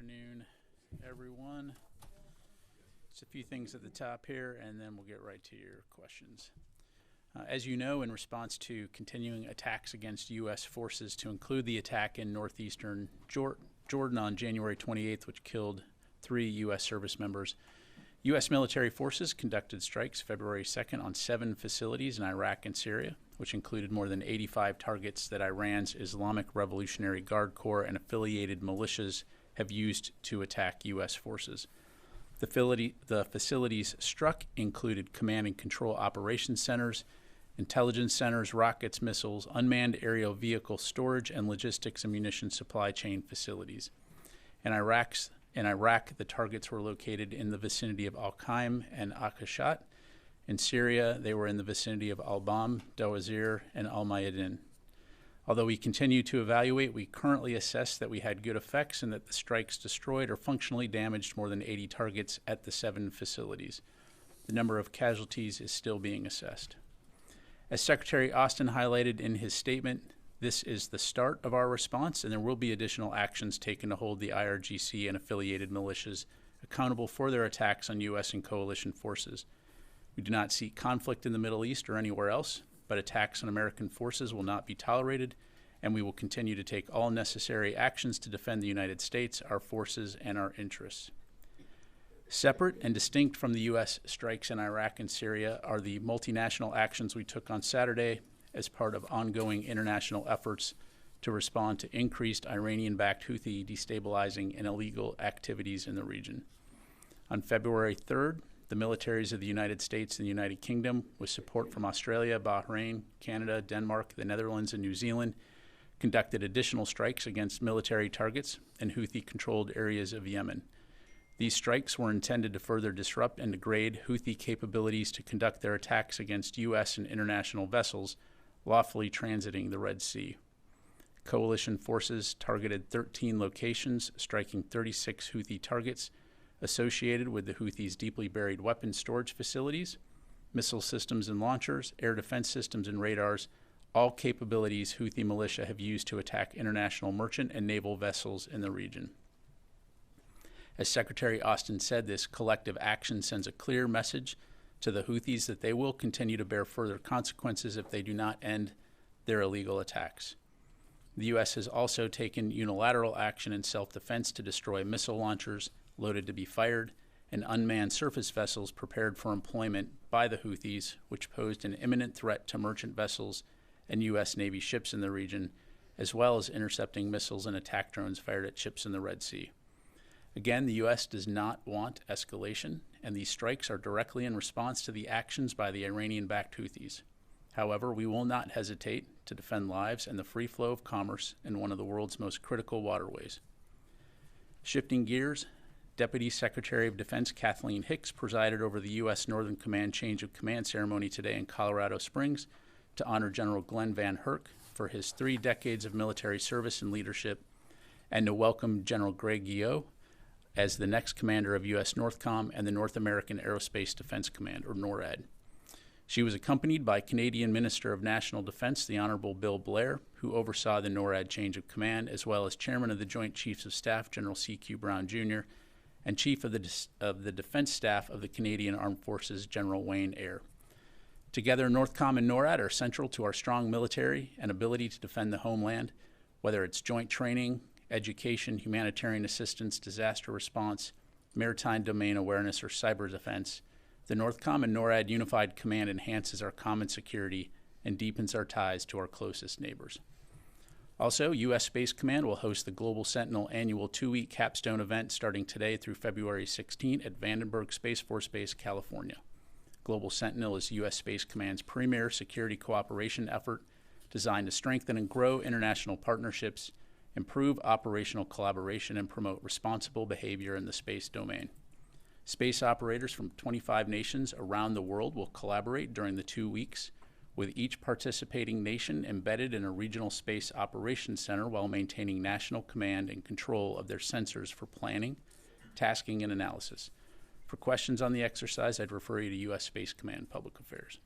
afternoon, everyone. Just a few things at the top here, and then we'll get right to your questions. As you know, in response to continuing attacks against U.S. forces, to include the attack in northeastern Jordan on January 28th, which killed 3 U.S. service members, U.S. military forces conducted strikes February 2nd on 7 facilities in Iraq and Syria, which included more than 85 targets that Iran's Islamic Revolutionary Guard Corps and affiliated militias have used to attack U.S. forces. The facilities struck included command and control operations centers, intelligence centers, rockets, missiles, unmanned aerial vehicle storage, and logistics and munitions supply chain facilities. In Iraq, the targets were located in the vicinity of Al-Qaim and Akashat. In Syria, they were in the vicinity of Al-Bam, Dawazir, and Al-Mayadin. Although we continue to evaluate, we currently assess that we had good effects and that the strikes destroyed or functionally damaged more than 80 targets at the 7 facilities. The number of casualties is still being assessed. As Secretary Austin highlighted in his statement, this is the start of our response, and there will be additional actions taken to hold the IRGC and affiliated militias accountable for their attacks on U.S. and coalition forces. We do not seek conflict in the Middle East or anywhere else, but attacks on American forces will not be tolerated, and we will continue to take all necessary actions to defend the United States, our forces, and our interests. Separate and distinct from the U.S. strikes in Iraq and Syria are the multinational actions we took on Saturday as part of ongoing international efforts to respond to increased Iranian-backed Houthi destabilizing and illegal activities in the region. On February 3rd, the militaries of the United States and the United Kingdom, with support from Australia, Bahrain, Canada, Denmark, the Netherlands, and New Zealand, conducted additional strikes against military targets in Houthi-controlled areas of Yemen. These strikes were intended to further disrupt and degrade Houthi capabilities to conduct their attacks against U.S. and international vessels lawfully transiting the Red Sea. Coalition forces targeted 13 locations, striking 36 Houthi targets associated with the Houthis' deeply buried weapons storage facilities, missile systems and launchers, air defense systems and radars, all capabilities Houthi militia have used to attack international merchant and naval vessels in the region. As Secretary Austin said, this collective action sends a clear message to the Houthis that they will continue to bear further consequences if they do not end their illegal attacks. The U.S. has also taken unilateral action in self-defense to destroy missile launchers loaded to be fired and unmanned surface vessels prepared for employment by the Houthis, which posed an imminent threat to merchant vessels and U.S. Navy ships in the region, as well as intercepting missiles and attack drones fired at ships in the Red Sea. Again, the U.S. does not want escalation, and these strikes are directly in response to the actions by the Iranian-backed Houthis. However, we will not hesitate to defend lives and the free flow of commerce in one of the world's most critical waterways. Shifting gears, Deputy Secretary of Defense Kathleen Hicks presided over the U.S. Northern Command change of command ceremony today in Colorado Springs to honor General Glenn Van Herk for his 3 decades of military service and leadership, and to welcome General Greg Yeo as the next commander of U.S. NORTHCOM and the North American Aerospace Defense Command, or NORAD. She was accompanied by Canadian Minister of National Defense, the Honorable Bill Blair, who oversaw the NORAD change of command, as well as Chairman of the Joint Chiefs of Staff, General C.Q. Brown, Jr., and Chief of the Defense Staff of the Canadian Armed Forces, General Wayne Eyre. Together, NORTHCOM and NORAD are central to our strong military and ability to defend the homeland, whether it's joint training, education, humanitarian assistance, disaster response, maritime domain awareness, or cyber defense. The NORTHCOM and NORAD Unified Command enhances our common security and deepens our ties to our closest neighbors. Also, U.S. Space Command will host the Global Sentinel annual 2-week capstone event starting today through February 16 at Vandenberg Space Force Base, California. Global Sentinel is U.S. Space Command's premier security cooperation effort designed to strengthen and grow international partnerships, improve operational collaboration, and promote responsible behavior in the space domain. Space operators from 25 nations around the world will collaborate during the 2 weeks, with each participating nation embedded in a regional space operations center while maintaining national command and control of their sensors for planning, tasking, and analysis. For questions on the exercise, I'd refer you to U.S. Space Command Public Affairs.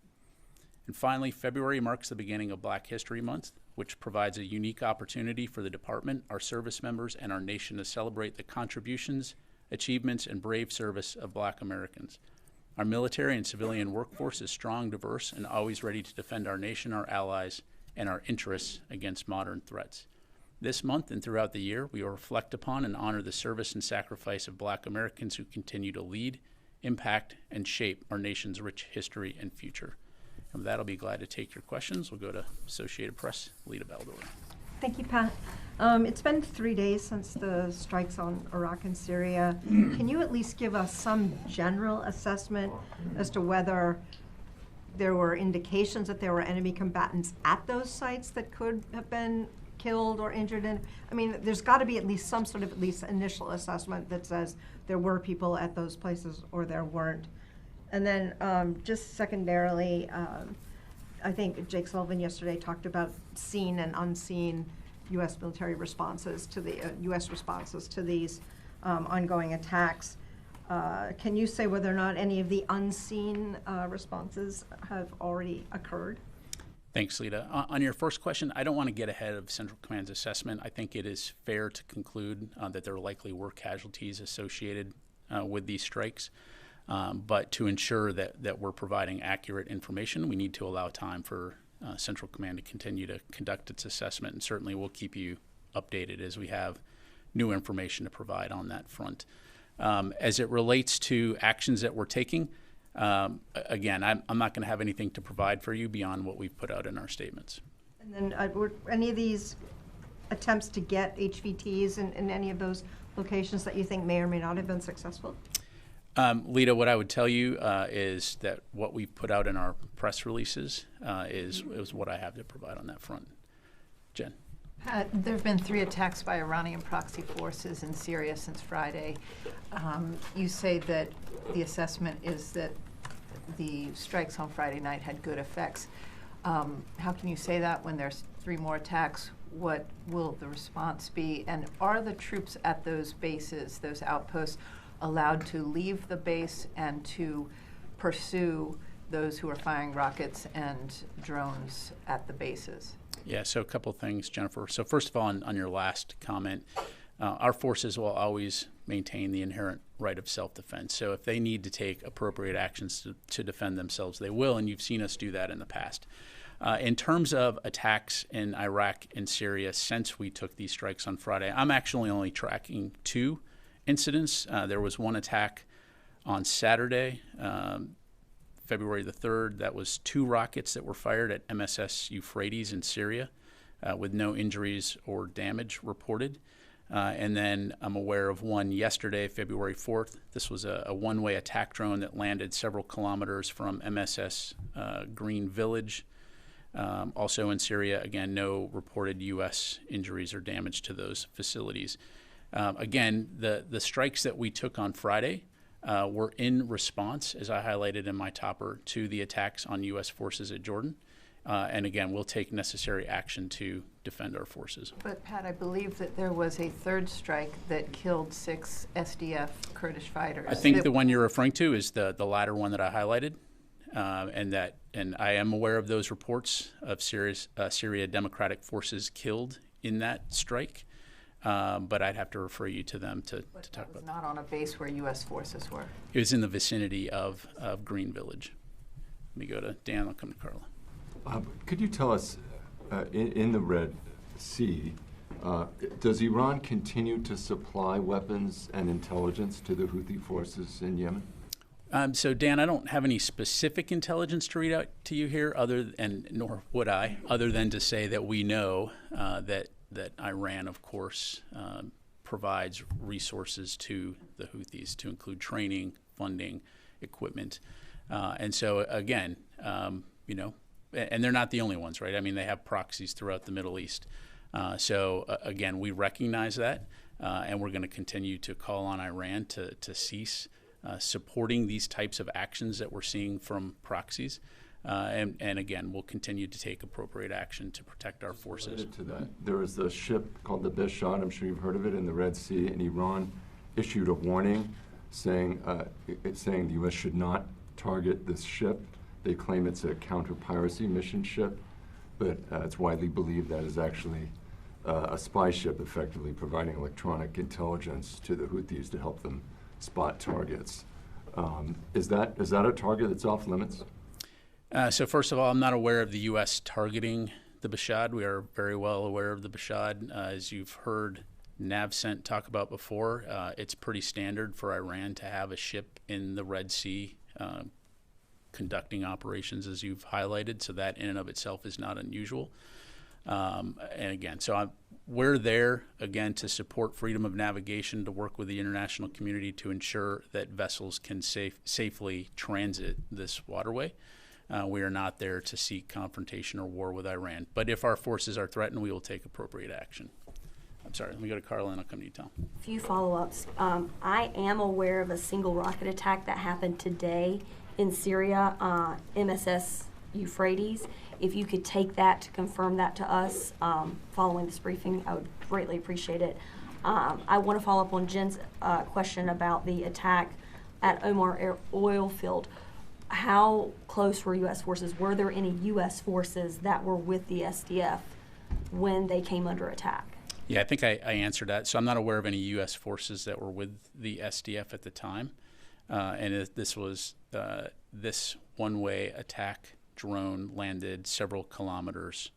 And finally, February marks the beginning of Black History Month, which provides a unique opportunity for the department, our service members, and our nation to celebrate the contributions, achievements, and brave service of Black Americans. Our military and civilian workforce is strong, diverse, and always ready to defend our nation, our allies, and our interests against modern threats. This month and throughout the year, we will reflect upon and honor the service and sacrifice of Black Americans who continue to lead, impact, and shape our nation's rich history and future. And with that, I'll be glad to take your questions. We'll go to Associated Press, Lita Baldor. Thank you, Pat. It's been 3 days since the strikes on Iraq and Syria. Can you at least give us some general assessment as to whether there were indications that there were enemy combatants at those sites that could have been killed or injured? And I mean, there's got to be at least some sort of initial assessment that says there were people at those places or there weren't. And then just secondarily, I think Jake Sullivan yesterday talked about seen and unseen U.S. military responses to the U.S. responses to these ongoing attacks. Can you say whether or not any of the unseen responses have already occurred? Thanks, Lita. On your first question, I don't want to get ahead of Central Command's assessment. I think it is fair to conclude that there likely were casualties associated with these strikes. But to ensure that we're providing accurate information, we need to allow time for Central Command to continue to conduct its assessment, and certainly we'll keep you updated as we have new information to provide on that front. As it relates to actions that we're taking, again, I'm not going to have anything to provide for you beyond what we've put out in our statements. And then were any of these attempts to get HVTs in any of those locations that you think may or may not have been successful? Lita, what I would tell you is that what we've put out in our press releases is what I have to provide on that front. Jen. There have been 3 attacks by Iranian proxy forces in Syria since Friday. You say that the assessment is that the strikes on Friday night had good effects. How can you say that when there's 3 more attacks? What will the response be? And are the troops at those bases, those outposts, allowed to leave the base and to pursue those who are firing rockets and drones at the bases? Yeah, so a couple things, Jennifer. So first of all, on your last comment, our forces will always maintain the inherent right of self-defense. So if they need to take appropriate actions to defend themselves, they will, and you've seen us do that in the past. In terms of attacks in Iraq and Syria since we took these strikes on Friday, I'm actually only tracking 2 incidents. There was one attack on Saturday, February the 3rd. That was 2 rockets that were fired at MSS Euphrates in Syria with no injuries or damage reported. And then I'm aware of one yesterday, February 4th. This was a one-way attack drone that landed several kilometers from MSS Green Village. Also in Syria, again, no reported U.S. injuries or damage to those facilities. Again, the strikes that we took on Friday were in response, as I highlighted in my topper, to the attacks on U.S. forces at Jordan. And again, we'll take necessary action to defend our forces. But Pat, I believe that there was a 3rd strike that killed 6 SDF Kurdish fighters. I think the one you're referring to is the latter one that I highlighted. And I am aware of those reports of Syria Democratic forces killed in that strike. But I'd have to refer you to them to talk about that. Not on a base where U.S. forces were. It was in the vicinity of Green Village. Let me go to Dan, I'll come to Carla. Could you tell us, in the Red Sea, does Iran continue to supply weapons and intelligence to the Houthi forces in Yemen? So Dan, I don't have any specific intelligence to read out to you here, nor would I, other than to say that we know that Iran, of course, provides resources to the Houthis to include training, funding, equipment. And so, again, and they're not the only ones, right? I mean, they have proxies throughout the Middle East. Again, we recognize that, and we're going to continue to call on Iran to cease supporting these types of actions that we're seeing from proxies. And again, we'll continue to take appropriate action to protect our forces. Related to that, there was a ship called the Bishad, I'm sure you've heard of it, in the Red Sea, and Iran issued a warning saying the U.S. should not target this ship. They claim it's a counter-piracy mission ship. but it's widely believed that is actually a spy ship effectively providing electronic intelligence to the Houthis to help them spot targets. Is that a target that's off limits? So first of all, I'm not aware of the U.S. targeting the Bashad. We are very well aware of the Bashad. As you've heard NAVCENT talk about before, it's pretty standard for Iran to have a ship in the Red Sea conducting operations, as you've highlighted. So that in and of itself is not unusual. And again, we're there, again, to support freedom of navigation, to work with the international community to ensure that vessels can safely transit this waterway. We are not there to seek confrontation or war with Iran. But if our forces are threatened, we will take appropriate action. I'm sorry, let me go to Carla and I'll come to you, Tom. A few follow-ups. I am aware of a single rocket attack that happened today in Syria, MSS Euphrates. If you could take that to confirm that to us following this briefing, I would greatly appreciate it. I want to follow up on Jen's question about the attack at Omar oil field. How close were U.S. forces? Were there any U.S. forces that were with the SDF when they came under attack? Yeah, I think I answered that. So I'm not aware of any U.S. forces that were with the SDF at the time. This was this one-way attack drone landed several kilometers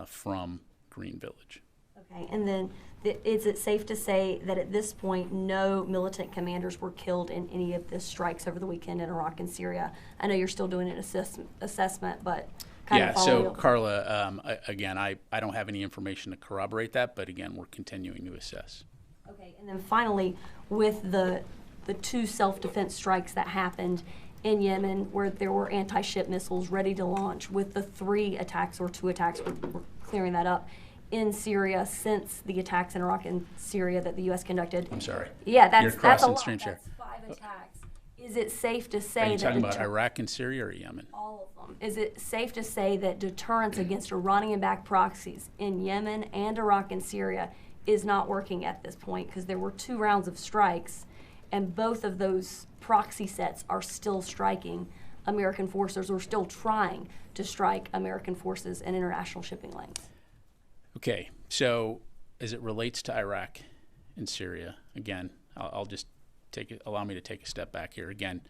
from Green Village. Okay, and then is it safe to say that at this point no militant commanders were killed in any of the strikes over the weekend in Iraq and Syria? I know you're still doing an assessment, but yeah, so Carla, again, I don't have any information to corroborate that, but again, we're continuing to assess. Okay, and then finally, with the two self-defense strikes that happened in Yemen where there were anti-ship missiles ready to launch, with the 3 attacks or 2 attacks, we're clearing that up, in Syria since the attacks in Iraq and Syria that the U.S. conducted. I'm sorry. Yeah, You're that's a crossing lot. streams here. That's 5 attacks. Is it safe to say Are you that talking about Iraq and Syria or Yemen? all of them? Is it safe to say that deterrence against Iranian-backed proxies in Yemen and Iraq and Syria is not working at this point? Because there were 2 rounds of strikes, and both of those proxy sets are still striking American forces or still trying to strike American forces in international shipping lanes. Okay, so as it relates to Iraq and Syria, again, I'll just allow me to take a step back here. Again,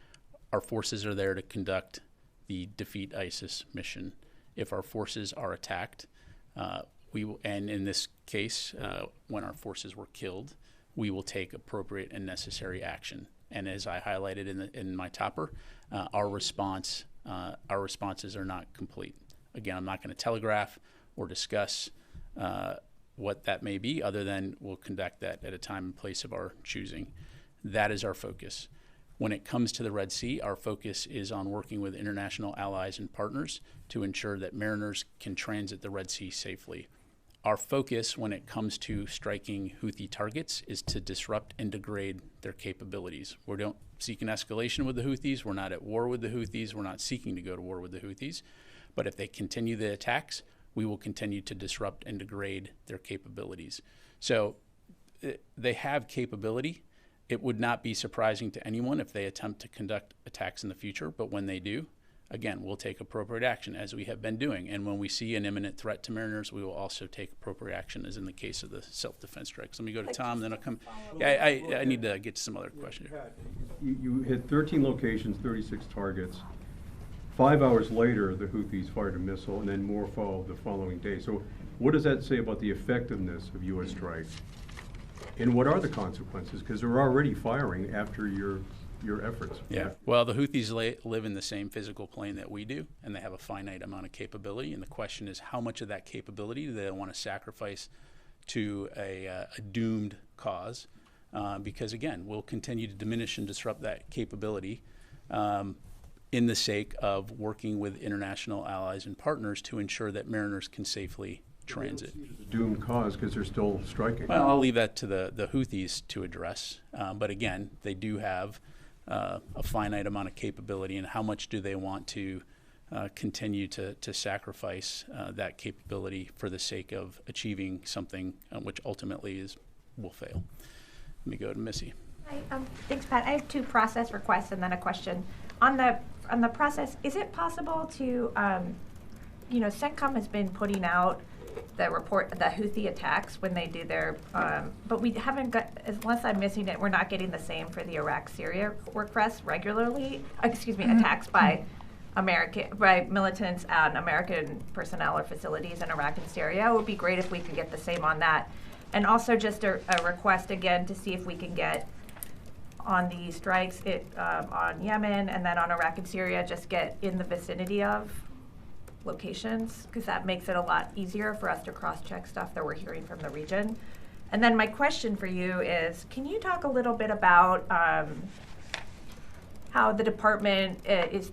our forces are there to conduct the Defeat ISIS mission. If our forces are attacked, we will, and in this case, when our forces were killed, we will take appropriate and necessary action. And as I highlighted in my topper, our responses are not complete. Again, I'm not going to telegraph or discuss what that may be, other than we'll conduct that at a time and place of our choosing. That is our focus. When it comes to the Red Sea, our focus is on working with international allies and partners to ensure that mariners can transit the Red Sea safely. Our focus when it comes to striking Houthi targets is to disrupt and degrade their capabilities. We don't seek an escalation with the Houthis. We're not at war with the Houthis. We're not seeking to go to war with the Houthis. But if they continue the attacks, we will continue to disrupt and degrade their capabilities. So they have capability. It would not be surprising to anyone if they attempt to conduct attacks in the future, but when they do, again, we'll take appropriate action, as we have been doing. And when we see an imminent threat to mariners, we will also take appropriate action, as in the case of the self-defense strikes. Let me go to Tom, then I'll come. Yeah, I need to get to some other questions. You hit 13 locations, 36 targets. 5 hours later, the Houthis fired a missile, and then more followed the following day. So what does that say about the effectiveness of U.S. strikes? And what are the consequences? Because they're already firing after your efforts. Yeah, well, the Houthis live in the same physical plane that we do, and they have a finite amount of capability. And the question is, how much of that capability do they want to sacrifice to a doomed cause? Because, again, we'll continue to diminish and disrupt that capability in the sake of working with international allies and partners to ensure that mariners can safely transit. Doomed cause because they're still striking. Well, I'll leave that to the Houthis to address. But again, they do have a finite amount of capability, and how much do they want to continue to sacrifice that capability for the sake of achieving something which ultimately will fail. Let me go to Missy. Hi, thanks, Pat. I have 2 process requests and then a question. On the process, is it possible to CENTCOM has been putting out the report, the Houthi attacks when they do their, but we haven't got, unless I'm missing it, we're not getting the same for the Iraq-Syria requests regularly, attacks by militants on American personnel or facilities in Iraq and Syria. It would be great if we could get the same on that. And also just a request again to see if we can get on the strikes on Yemen and then on Iraq and Syria, just get in the vicinity of locations, because that makes it a lot easier for us to cross-check stuff that we're hearing from the region. And then my question for you is, can you talk a little bit about how the department is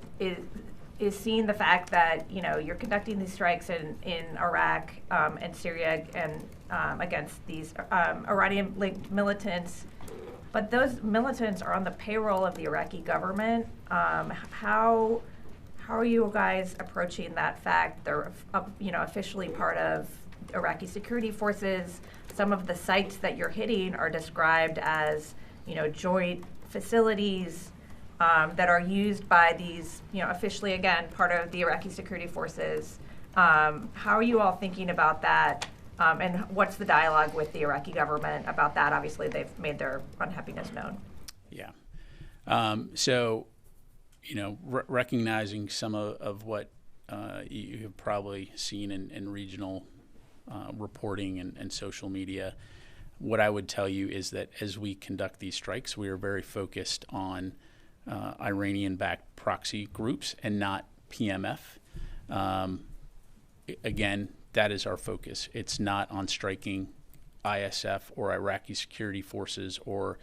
seeing the fact that you're conducting these strikes in Iraq and Syria and against these Iranian-linked militants, but those militants are on the payroll of the Iraqi government. How are you guys approaching that fact? They're officially part of Iraqi security forces. Some of the sites that you're hitting are described as joint facilities that are used by these, officially, again, part of the Iraqi security forces. How are you all thinking about that? And what's the dialogue with the Iraqi government about that? Obviously, they've made their unhappiness known. Yeah. So, recognizing some of what you have probably seen in regional reporting and social media, what I would tell you is that as we conduct these strikes, we are very focused on Iranian-backed proxy groups and not PMF. Again, that is our focus. It's not on striking ISF or Iraqi security forces or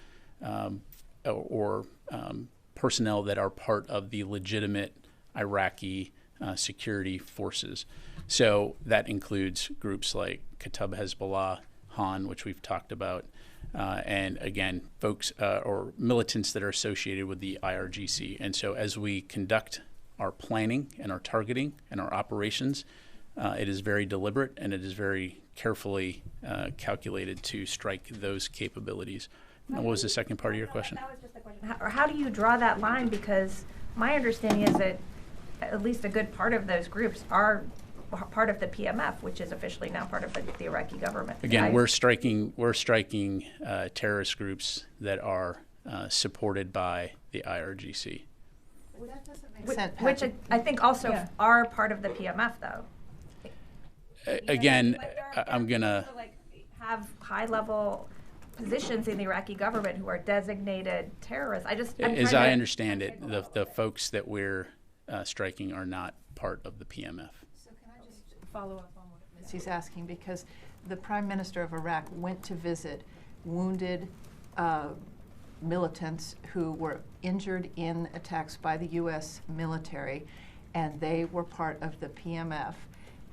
personnel that are part of the legitimate Iraqi security forces. So that includes groups like Kata'ib Hezbollah, Han, which we've talked about, and again, folks or militants that are associated with the IRGC. And so as we conduct our planning and our targeting and our operations, it is very deliberate and it is very carefully calculated to strike those capabilities. What was the second part of your question? That was just the question. How do you draw that line? Because my understanding is that at least a good part of those groups are part of the PMF, which is officially now part of the Iraqi government. Again, we're striking terrorist groups that are supported by the IRGC. Well, that doesn't make sense. Which I think also are part of the PMF, though. Again, I'm gonna have high-level positions in the Iraqi government who are designated terrorists. As I understand it, the folks that we're striking are not part of the PMF. So can I just follow up on what Missy's asking? Because the Prime Minister of Iraq went to visit wounded militants who were injured in attacks by the U.S. military, and they were part of the PMF.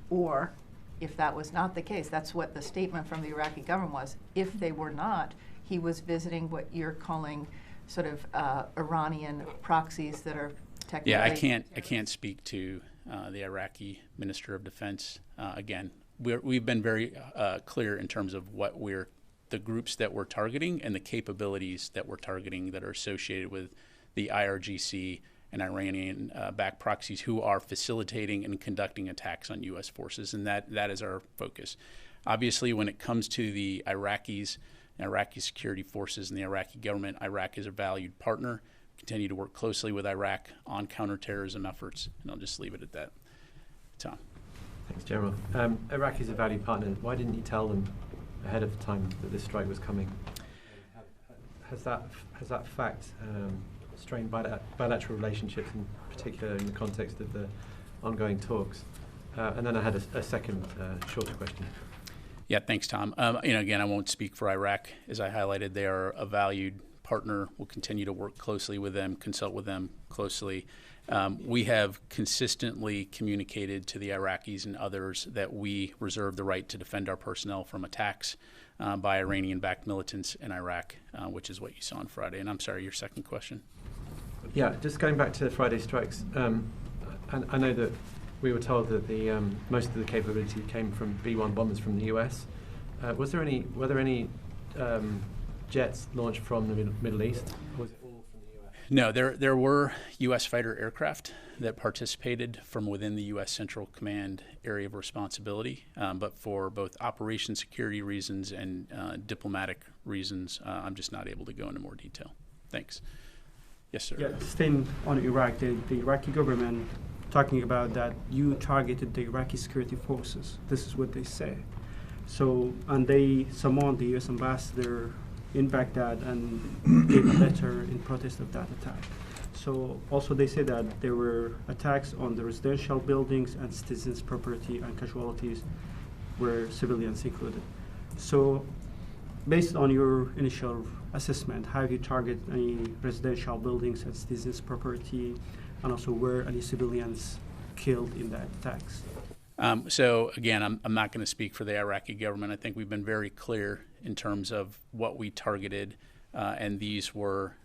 Or, if that was not the case, that's what the statement from the Iraqi government was. If they were not, he was visiting what you're calling sort of Iranian proxies that are technically. Yeah, I can't speak to the Iraqi Minister of Defense. Again, we've been very clear in terms of the groups that we're targeting and the capabilities that we're targeting that are associated with the IRGC and Iranian-backed proxies who are facilitating and conducting attacks on U.S. forces, and that is our focus. Obviously, when it comes to the Iraqis, Iraqi security forces, and the Iraqi government, Iraq is a valued partner. Continue to work closely with Iraq on counterterrorism efforts, and I'll just leave it at that. Tom. Thanks, General. Iraq is a valued partner. Why didn't you tell them ahead of time that this strike was coming? Has that fact strained bilateral relationships, in particular in the context of the ongoing talks? And then I had a second shorter question. Yeah, thanks, Tom. Again, I won't speak for Iraq. As I highlighted, they are a valued partner. We'll continue to work closely with them, consult with them closely. We have consistently communicated to the Iraqis and others that we reserve the right to defend our personnel from attacks by Iranian-backed militants in Iraq, which is what you saw on Friday. And I'm sorry, your second question? Yeah, just going back to the Friday strikes, and I know that we were told that the most of the capability came from B-1 bombers from the US. Were there any jets launched from the Middle East? Or was it all from the US? No, there were U.S. fighter aircraft that participated from within the U.S. Central Command area of responsibility, but for both operation security reasons and diplomatic reasons, I'm just not able to go into more detail. Thanks. Yes, sir. Yeah, staying on Iraq, the Iraqi government talking about that you targeted the Iraqi security forces. This is what they say. So, and they summoned the U.S. ambassador in Baghdad and gave a letter in protest of that attack. So also they say that there were attacks on the residential buildings and citizens' property, and casualties were civilians included. So based on your initial assessment, have you targeted any residential buildings and citizens' property, and also were any civilians killed in that attacks? So again, I'm not going to speak for the Iraqi government. I think we've been very clear in terms of what we targeted, and these were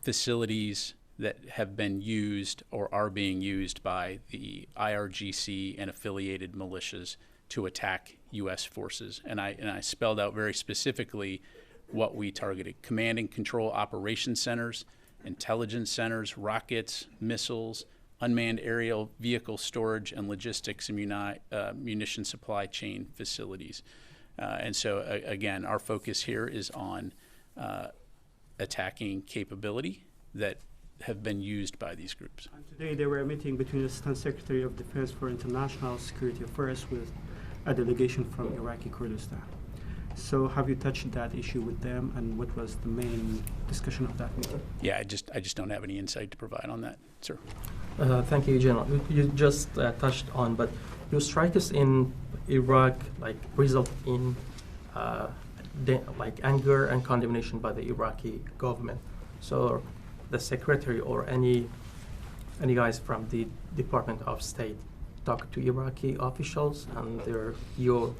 facilities that have been used or are being used by the IRGC and affiliated militias to attack U.S. forces. And I spelled out very specifically what we targeted: command and control operations centers, intelligence centers, rockets, missiles, unmanned aerial vehicle storage and logistics and munition supply chain facilities. And so, again, our focus here is on attacking capability that have been used by these groups. And today there were a meeting between the Assistant Secretary of Defense for International Security Affairs with a delegation from Iraqi Kurdistan. So have you touched that issue with them, and what was the main discussion of that meeting? Yeah, I just don't have any insight to provide on that, sir. Thank you, General. You just touched on, but your strikes in Iraq result in anger and condemnation by the Iraqi government. So the secretary or any guys from the Department of State talk to Iraqi officials and your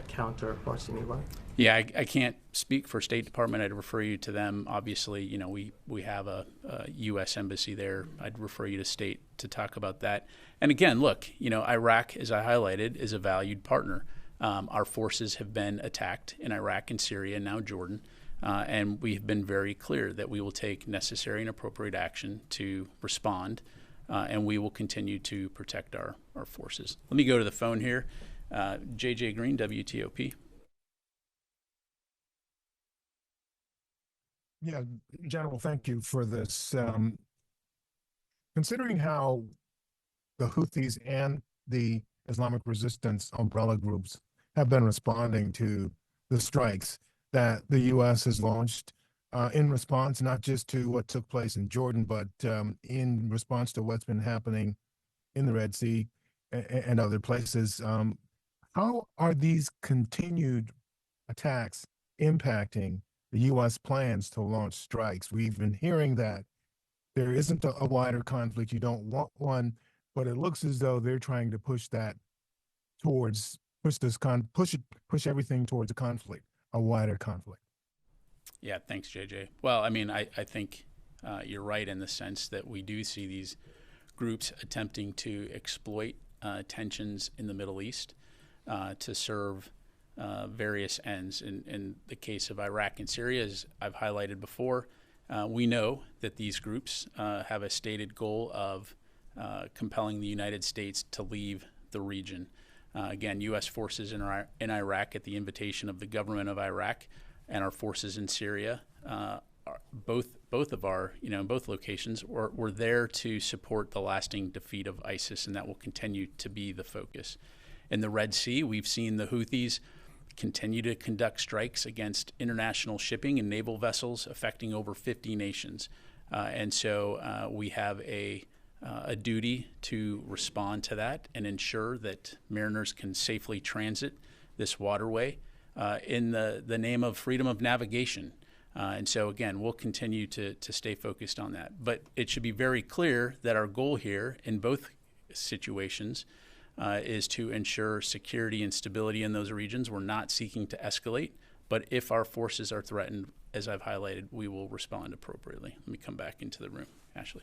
counterparts in Iraq? Yeah, I can't speak for State Department. I'd refer you to them. Obviously, we have a U.S. embassy there. I'd refer you to State to talk about that. And again, look, Iraq, as I highlighted, is a valued partner. Our forces have been attacked in Iraq and Syria, and now Jordan, and we have been very clear that we will take necessary and appropriate action to respond, and we will continue to protect our forces. Let me go to the phone here. J.J. Green, WTOP. Yeah, General, thank you for this. Considering how the Houthis and the Islamic resistance umbrella groups have been responding to the strikes that the U.S. has launched in response not just to what took place in Jordan, but in response to what's been happening in the Red Sea and other places, how are these continued attacks impacting the U.S. plans to launch strikes? We've been hearing that there isn't a wider conflict. You don't want one, but it looks as though they're trying to push that towards push everything towards a conflict, a wider conflict. Yeah, thanks, JJ. Well, I mean, I think you're right in the sense that we do see these groups attempting to exploit tensions in the Middle East to serve various ends. In the case of Iraq and Syria, as I've highlighted before, we know that these groups have a stated goal of compelling the United States to leave the region. Again, U.S. forces in Iraq at the invitation of the government of Iraq and our forces in Syria, both of our, in both locations, were there to support the lasting defeat of ISIS, and that will continue to be the focus. In the Red Sea, we've seen the Houthis continue to conduct strikes against international shipping and naval vessels affecting over 50 nations. And so we have a duty to respond to that and ensure that mariners can safely transit this waterway in the name of freedom of navigation. And so, again, we'll continue to stay focused on that. But it should be very clear that our goal here in both situations is to ensure security and stability in those regions. We're not seeking to escalate, but if our forces are threatened, as I've highlighted, we will respond appropriately. Let me come back into the room. Ashley.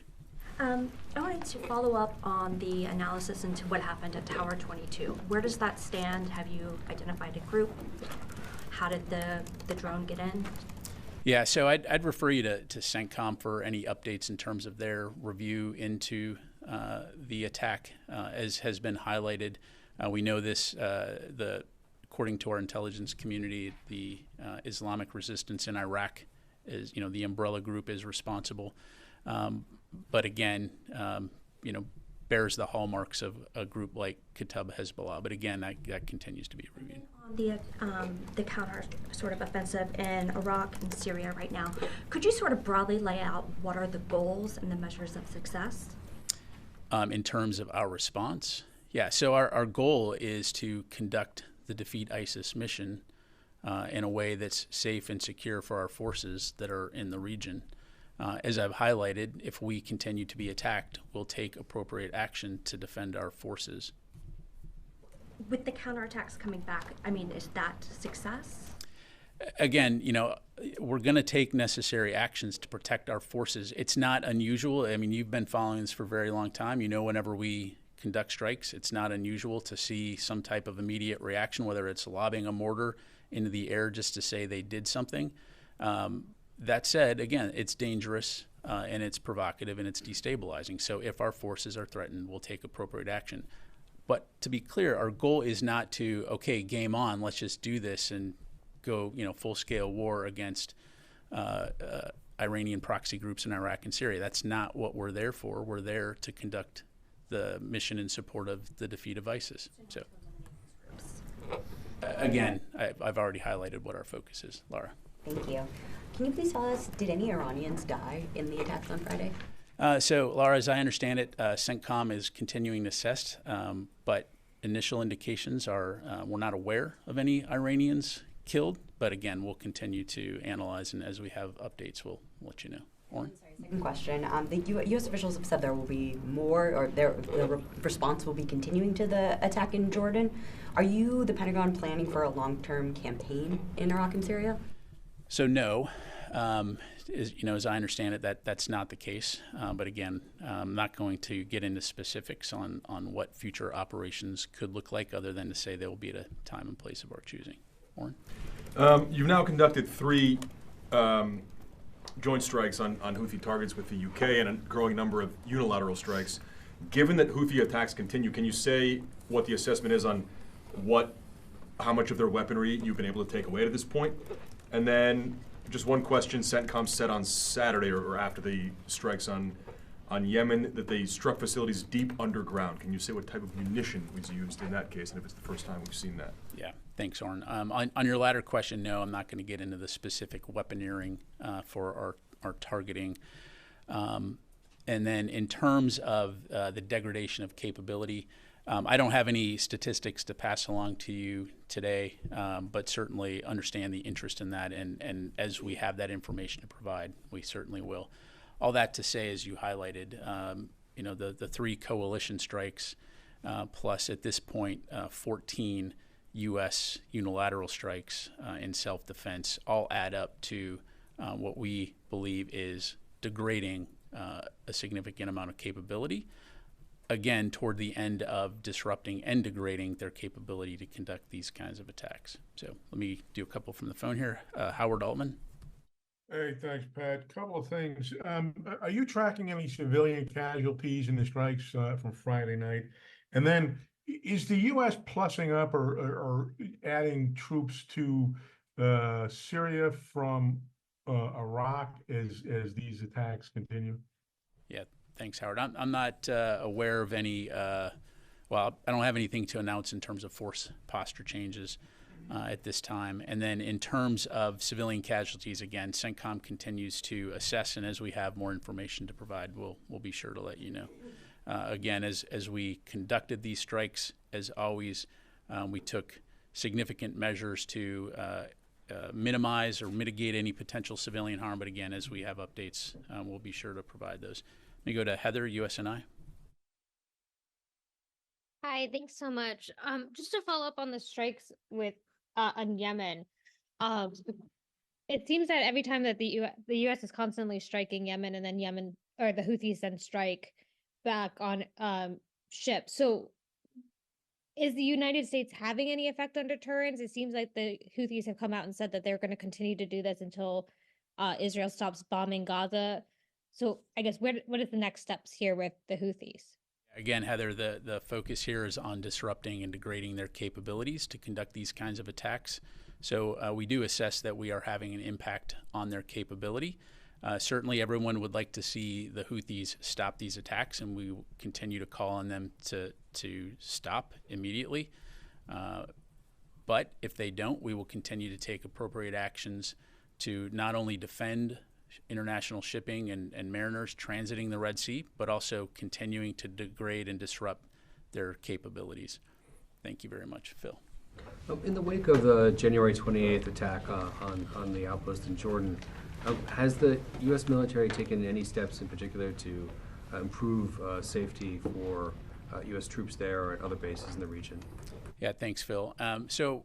I wanted to follow up on the analysis into what happened at Tower 22. Where does that stand? Have you identified a group? How did the drone get in? Yeah, so I'd refer you to CENTCOM for any updates in terms of their review into the attack. As has been highlighted, we know this, according to our intelligence community, the Islamic resistance in Iraq is, the umbrella group is responsible. But again, bears the hallmarks of a group like Kataib Hezbollah. But again, that continues to be reviewed. On the counter sort of offensive in Iraq and Syria right now, could you sort of broadly lay out what are the goals and the measures of success? In terms of our response, yeah. So our goal is to conduct the Defeat ISIS mission in a way that's safe and secure for our forces that are in the region. As I've highlighted, if we continue to be attacked, we'll take appropriate action to defend our forces. With the counterattacks coming back, I mean, is that success? Again, we're going to take necessary actions to protect our forces. It's not unusual. I mean, you've been following this for a very long time. Whenever we conduct strikes, it's not unusual to see some type of immediate reaction, whether it's lobbing a mortar into the air just to say they did something. That said, again, it's dangerous and it's provocative and it's destabilizing. So if our forces are threatened, we'll take appropriate action. But to be clear, our goal is not to, okay, game on, let's just do this and go, full-scale war against Iranian proxy groups in Iraq and Syria. That's not what we're there for. We're there to conduct the mission in support of the defeat of ISIS. So, again, I've already highlighted what our focus is. Laura. Thank you. Can you please tell us, did any Iranians die in the attacks on Friday? So, Laura, as I understand it, CENTCOM is continuing to assess, but initial indications are we're not aware of any Iranians killed. But again, we'll continue to analyze, and as we have updates, we'll let you know. Oren? Second question. The U.S. officials have said there will be more, or the response will be continuing to the attack in Jordan. Are you, the Pentagon, planning for a long-term campaign in Iraq and Syria? So no, as I understand it, that's not the case. But again, I'm not going to get into specifics on what future operations could look like, other than to say they will be at a time and place of our choosing. Warren? You've now conducted 3 joint strikes on Houthi targets with the UK and a growing number of unilateral strikes. Given that Houthi attacks continue, can you say what the assessment is on how much of their weaponry you've been able to take away to this point? And then just one question, CENTCOM said on Saturday or after the strikes on Yemen that they struck facilities deep underground. Can you say what type of munition was used in that case, and if it's the first time we've seen that? Yeah, thanks, Oren. On your latter question, no, I'm not going to get into the specific weaponeering for our targeting. And then in terms of the degradation of capability, I don't have any statistics to pass along to you today, but certainly understand the interest in that. And as we have that information to provide, we certainly will. All that to say, as you highlighted, the 3 coalition strikes, plus at this point 14 U.S. unilateral strikes in self-defense, all add up to what we believe is degrading a significant amount of capability. Again, toward the end of disrupting and degrading their capability to conduct these kinds of attacks. So let me do a couple from the phone here. Howard Altman. Hey, thanks, Pat. Couple of things. Are you tracking any civilian casualties in the strikes from Friday night? And then, is the U.S. plussing up or adding troops to Syria from Iraq as these attacks continue? Yeah, thanks, Howard. I'm not aware of any. I don't have anything to announce in terms of force posture changes at this time. And then in terms of civilian casualties, again, CENTCOM continues to assess, and as we have more information to provide, we'll be sure to let you know. Again, as we conducted these strikes, as always, we took significant measures to minimize or mitigate any potential civilian harm. But again, as we have updates, we'll be sure to provide those. Let me go to Heather, USNI. Hi, thanks so much. Just to follow up on the strikes on Yemen, it seems that every time that the U.S. is constantly striking Yemen, and then Yemen or the Houthis then strike back on ships. So, is the United States having any effect on deterrence? It seems like the Houthis have come out and said that they're going to continue to do this until Israel stops bombing Gaza. So I guess what is the next steps here with the Houthis? Again, Heather, the focus here is on disrupting and degrading their capabilities to conduct these kinds of attacks. So we do assess that we are having an impact on their capability. Certainly everyone would like to see the Houthis stop these attacks, and we continue to call on them to stop immediately. But if they don't, we will continue to take appropriate actions to not only defend international shipping and mariners transiting the Red Sea, but also continuing to degrade and disrupt their capabilities. Thank you very much, Phil. In the wake of the January 28th attack on the outpost in Jordan, has the U.S. military taken any steps in particular to improve safety for U.S. troops there or at other bases in the region? Yeah, thanks, Phil. So,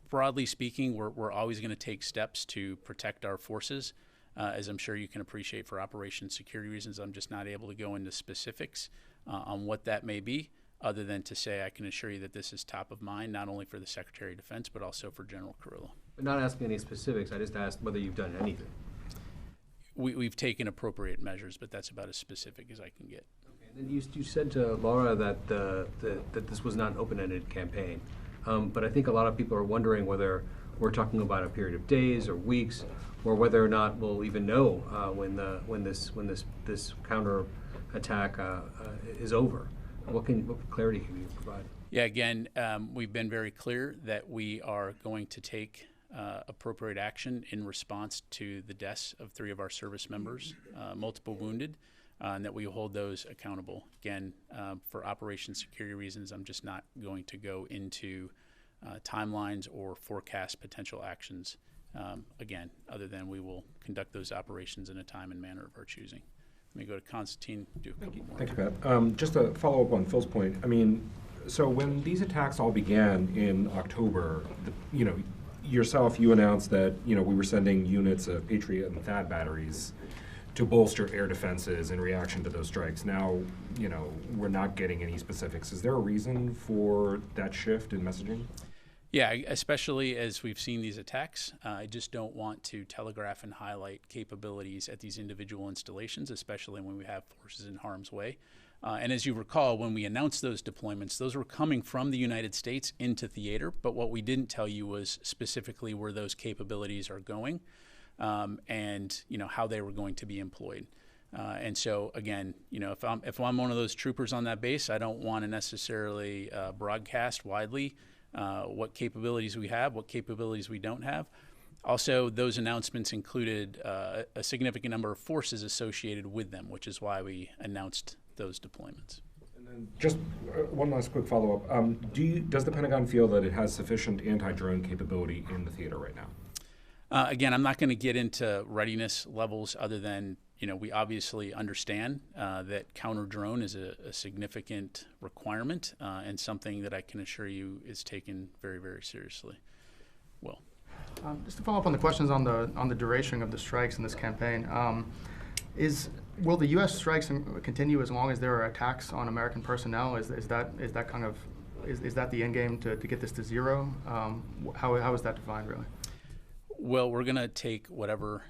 broadly speaking, we're always going to take steps to protect our forces. As I'm sure you can appreciate, for operation security reasons, I'm just not able to go into specifics on what that may be, other than to say I can assure you that this is top of mind, not only for the Secretary of Defense, but also for General Carrillo. But not asking any specifics, I just asked whether you've done anything. We've taken appropriate measures, but that's about as specific as I can get. Okay. And then you said to Laura that that this was not an open-ended campaign, but I think a lot of people are wondering whether we're talking about a period of days or weeks, or whether or not we'll even know when this counter attack is over. What clarity can you provide? Yeah, again, we've been very clear that we are going to take appropriate action in response to the deaths of 3 of our service members, multiple wounded, and that we hold those accountable. Again, for operation security reasons, I'm just not going to go into timelines or forecast potential actions, again, other than we will conduct those operations in a time and manner of our choosing. Let me go to Constantine, do a couple more. Thank you, Pat. Just to follow up on Phil's point, I mean, so when these attacks all began in October, yourself, you announced that, we were sending units of Patriot and THAAD batteries to bolster air defenses in reaction to those strikes. Now, we're not getting any specifics. Is there a reason for that shift in messaging? Yeah, especially as we've seen these attacks. I just don't want to telegraph and highlight capabilities at these individual installations, especially when we have forces in harm's way. And as you recall, when we announced those deployments, those were coming from the United States into theater, but what we didn't tell you was specifically where those capabilities are going, and how they were going to be employed. And so again, if I'm one of those troopers on that base, I don't want to necessarily broadcast widely what capabilities we have, what capabilities we don't have. Also, those announcements included a significant number of forces associated with them, which is why we announced those deployments. And then just one last quick follow-up. Does the Pentagon feel that it has sufficient anti-drone capability in the theater right now? Again, I'm not going to get into readiness levels other than, we obviously understand that counter-drone is a significant requirement and something that I can assure you is taken very, very seriously. Will. Just to follow up on the questions on the duration of the strikes in this campaign, will the U.S. strikes continue as long as there are attacks on American personnel? Is that the end game to get this to zero? How is that defined, really? Well, we're going to take whatever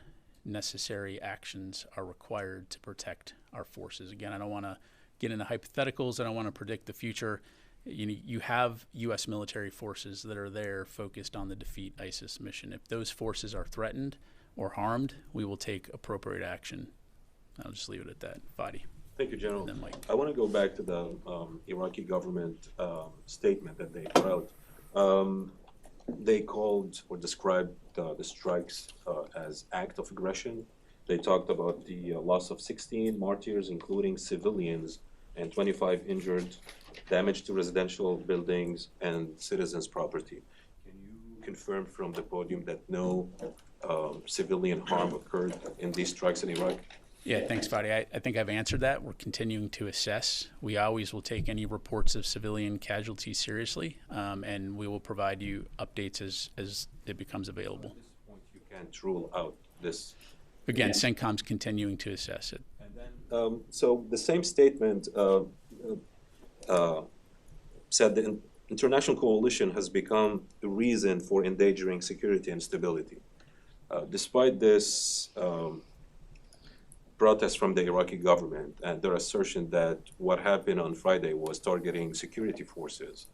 necessary actions are required to protect our forces. Again, I don't want to get into hypotheticals. I don't want to predict the future. You have U.S. military forces that are there focused on the defeat ISIS mission. If those forces are threatened or harmed, we will take appropriate action. I'll just leave it at that. Fadi. Thank you, General. And then Mike. I want to go back to the Iraqi government statement that they put out. They called or described the strikes as act of aggression. They talked about the loss of 16 martyrs, including civilians, and 25 injured, damage to residential buildings and citizens' property. Can you confirm from the podium that no civilian harm occurred in these strikes in Iraq? Yeah, thanks, Fadi. I think I've answered that. We're continuing to assess. We always will take any reports of civilian casualties seriously, and we will provide you updates as it becomes available. At this point, you can't rule out this. Again, CENTCOM's continuing to assess it. And then, so the same statement said the international coalition has become the reason for endangering security and stability. Despite this protest from the Iraqi government and their assertion that what happened on Friday was targeting security forces,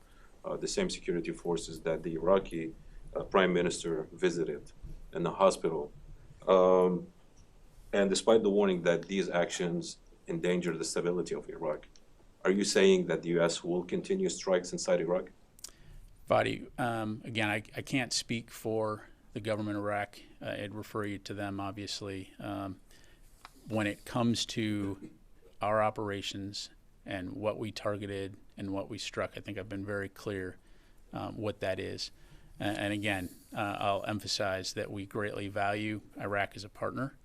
the same security forces that the Iraqi prime minister visited in the hospital, and despite the warning that these actions endanger the stability of Iraq, are you saying that the U.S. will continue strikes inside Iraq? Fadi, again, I can't speak for the government of Iraq. I'd refer you to them, obviously. When it comes to our operations and what we targeted and what we struck, I think I've been very clear what that is. And again, I'll emphasize that we greatly value Iraq as a partner.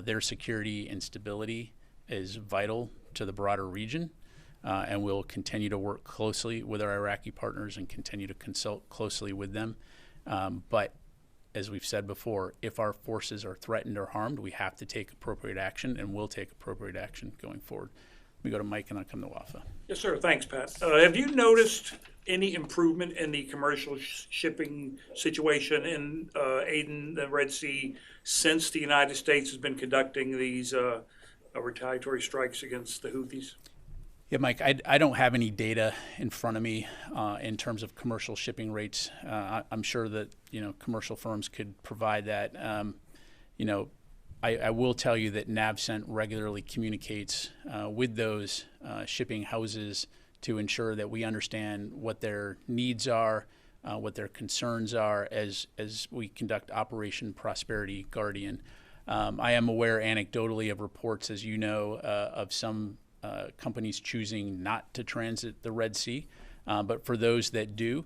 Their security and stability is vital to the broader region, and we'll continue to work closely with our Iraqi partners and continue to consult closely with them. But as we've said before, if our forces are threatened or harmed, we have to take appropriate action, and we'll take appropriate action going forward. Let me go to Mike, and I'll come to Wafa. Yes, sir. Thanks, Pat. Have you noticed any improvement in the commercial shipping situation in Aden, the Red Sea, since the United States has been conducting these retaliatory strikes against the Houthis? Yeah, Mike, I don't have any data in front of me in terms of commercial shipping rates. I'm sure that, commercial firms could provide that. I will tell you that NAVCENT regularly communicates with those shipping houses to ensure that we understand what their needs are, what their concerns are as we conduct Operation Prosperity Guardian. I am aware anecdotally of reports, as you know, of some companies choosing not to transit the Red Sea. But for those that do,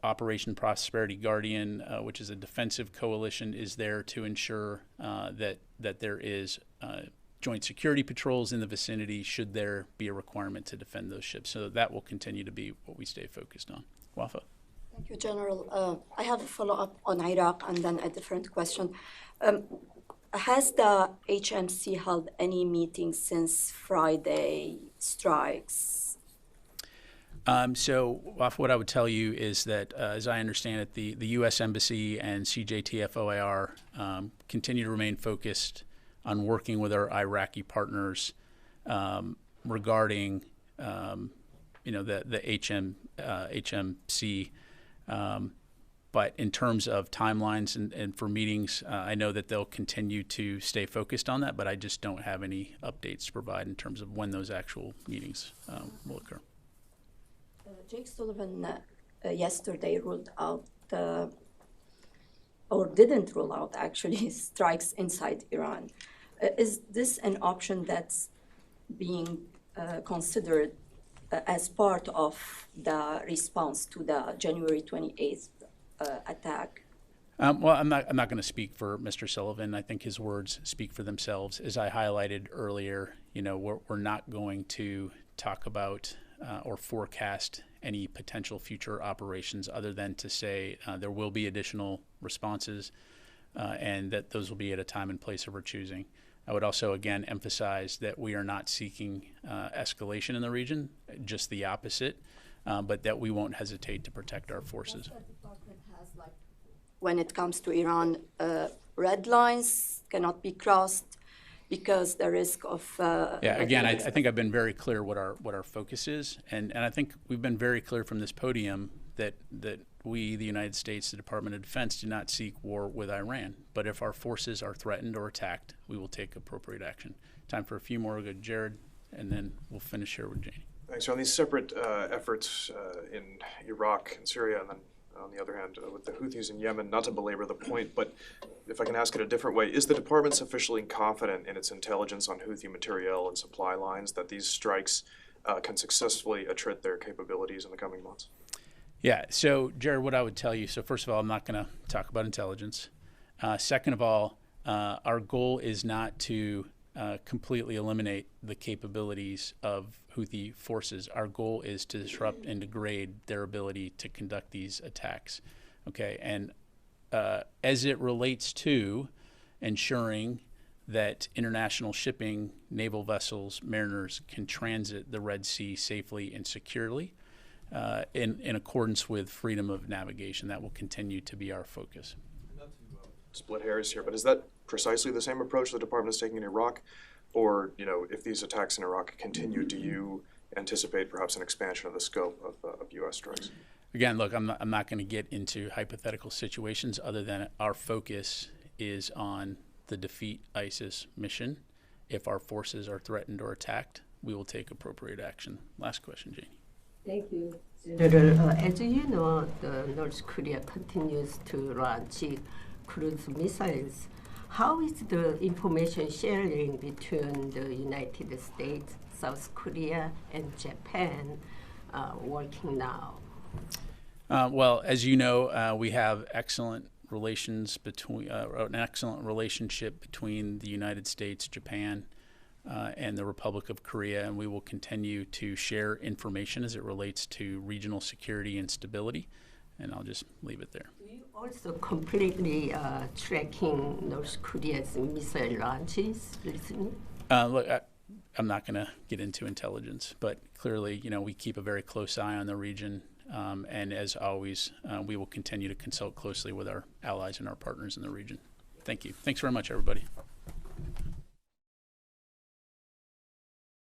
Operation Prosperity Guardian, which is a defensive coalition, is there to ensure that there is joint security patrols in the vicinity should there be a requirement to defend those ships. So that will continue to be what we stay focused on. Wafa. Thank you, General. I have a follow-up on Iraq and then a different question. Has the HMC held any meetings since Friday strikes? So, what I would tell you is that, as I understand it, the U.S. Embassy and CJTF OIR continue to remain focused on working with our Iraqi partners regarding, the HMC. But in terms of timelines and for meetings, I know that they'll continue to stay focused on that, but I just don't have any updates to provide in terms of when those actual meetings will occur. Jake Sullivan yesterday ruled out, or didn't rule out actually, strikes inside Iran. Is this an option that's being considered as part of the response to the January 28th attack? Well, I'm not going to speak for Mr. Sullivan. I think his words speak for themselves. As I highlighted earlier, we're not going to talk about or forecast any potential future operations other than to say there will be additional responses and that those will be at a time and place of our choosing. I would also, again, emphasize that we are not seeking escalation in the region, just the opposite, but that we won't hesitate to protect our forces. The department has, when it comes to Iran, red lines cannot be crossed because the risk of... again, I think I've been very clear what our focus is, and I think we've been very clear from this podium that we, the United States, the Department of Defense, do not seek war with Iran. But if our forces are threatened or attacked, we will take appropriate action. Time for a few more. We'll go to Jared, and then we'll finish here with Janie. Thanks. So on these separate efforts in Iraq and Syria, and then on the other hand, with the Houthis in Yemen, not to belabor the point, but if I can ask it a different way, is the department sufficiently confident in its intelligence on Houthi materiel and supply lines that these strikes can successfully attrit their capabilities in the coming months? Yeah, so Jared, what I would tell you, so first of all, I'm not going to talk about intelligence. Second of all, our goal is not to completely eliminate the capabilities of Houthi forces. Our goal is to disrupt and degrade their ability to conduct these attacks. Okay, and as it relates to ensuring that international shipping, naval vessels, mariners can transit the Red Sea safely and securely, in accordance with freedom of navigation. That will continue to be our focus. split hairs here, but is that precisely the same approach the department is taking in Iraq? Or, if these attacks in Iraq continue, do you anticipate perhaps an expansion of the scope of U.S. strikes? Again, look, I'm not going to get into hypothetical situations other than our focus is on the defeat ISIS mission. If our forces are threatened or attacked, we will take appropriate action. Last question, Janie. Thank you. As you know, the North Korea continues to launch cruise missiles. How is the information sharing between the United States, South Korea, and Japan working now? Well, as you know, we have excellent relations an excellent relationship between the United States, Japan, and the Republic of Korea, and we will continue to share information as it relates to regional security and stability. And I'll just leave it there. Do you also completely tracking North Korea's missile launches recently? Look, I'm not going to get into intelligence, but clearly, we keep a very close eye on the region. And as always, we will continue to consult closely with our allies and our partners in the region. Thank you. Thanks very much, everybody.